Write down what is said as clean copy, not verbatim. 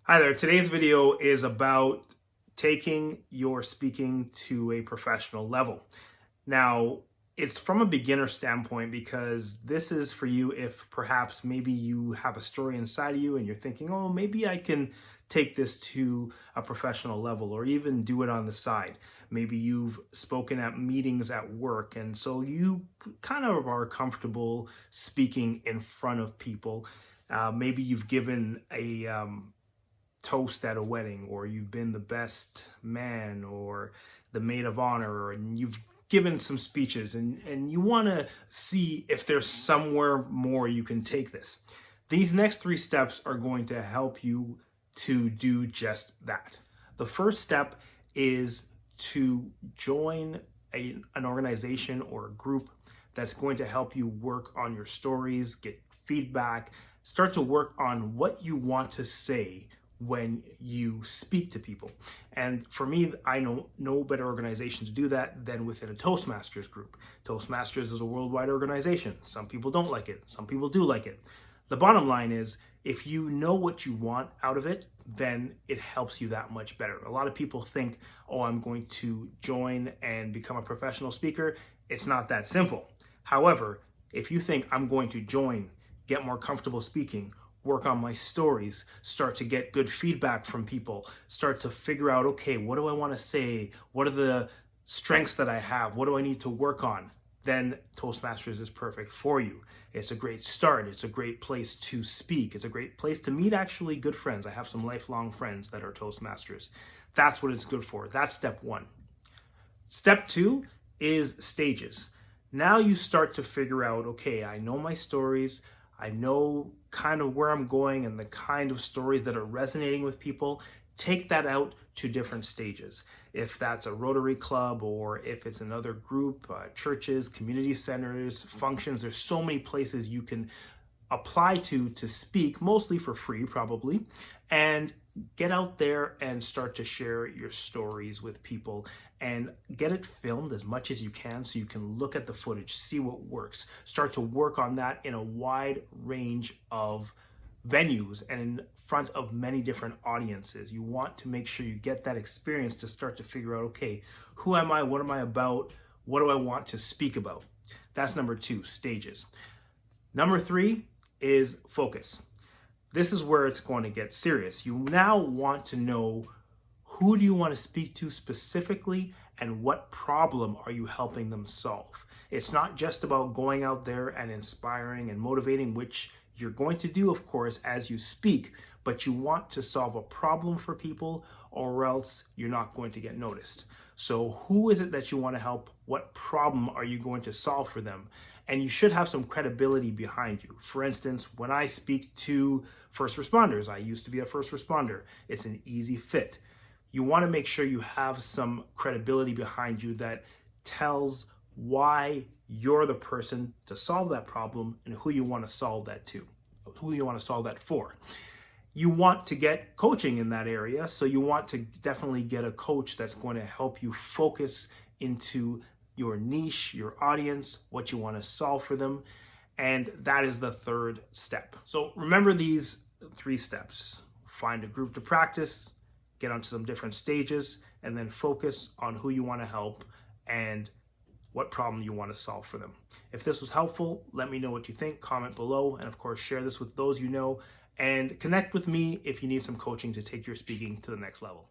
Hi there. Today's video is about taking your speaking to a professional level. Now, it's from a beginner standpoint because this is for you if perhaps maybe you have a story inside of you and you're thinking, oh, maybe I can take this to a professional level or even do it on the side. Maybe you've spoken at meetings at work, and so you kind of are comfortable speaking in front of people. Maybe you've given a toast at a wedding, or you've been the best man or the maid of honor, and you've given some speeches, and you want to see if there's somewhere more you can take this. These next three steps are going to help you to do just that. The first step is to join an organization or a group that's going to help you work on your stories, get feedback, start to work on what you want to say when you speak to people. And for me, I know no better organization to do that than within a Toastmasters group. Toastmasters is a worldwide organization. Some people don't like it. Some people do like it. The bottom line is, if you know what you want out of it, then it helps you that much better. A lot of people think, oh, I'm going to join and become a professional speaker. It's not that simple. However, if you think I'm going to join, get more comfortable speaking, work on my stories, start to get good feedback from people, start to figure out, okay, what do I want to say? What are the strengths that I have? What do I need to work on? Then Toastmasters is perfect for you. It's a great start. It's a great place to speak. It's a great place to meet actually good friends. I have some lifelong friends that are Toastmasters. That's what it's good for. That's step one. Step two is stages. Now you start to figure out, okay, I know my stories. I know kind of where I'm going and the kind of stories that are resonating with people. Take that out to different stages. If that's a Rotary Club, or if it's another group, churches, community centers, functions, there's so many places you can apply to speak, mostly for free probably, and get out there and start to share your stories with people and get it filmed as much as you can so you can look at the footage, see what works, start to work on that in a wide range of venues and in front of many different audiences. You want to make sure you get that experience to start to figure out, okay, who am I? What am I about? What do I want to speak about? That's number two, stages. Number three is focus. This is where it's going to get serious. You now want to know, who do you want to speak to specifically, and what problem are you helping them solve? It's not just about going out there and inspiring and motivating, which you're going to do, of course, as you speak, but you want to solve a problem for people, or else you're not going to get noticed. So who is it that you want to help? What problem are you going to solve for them? And you should have some credibility behind you. For instance, when I speak to first responders, I used to be a first responder. It's an easy fit. You want to make sure you have some credibility behind you that tells why you're the person to solve that problem and who you want to solve that to, who you want to solve that for. You want to get coaching in that area, so you want to definitely get a coach that's going to help you focus into your niche, your audience, what you want to solve for them. And that is the third step. So remember these three steps. Find a group to practice, get onto some different stages, and then focus on who you want to help and what problem you want to solve for them. If this was helpful, let me know what you think, comment below, and of course, share this with those you know, and connect with me if you need some coaching to take your speaking to the next level.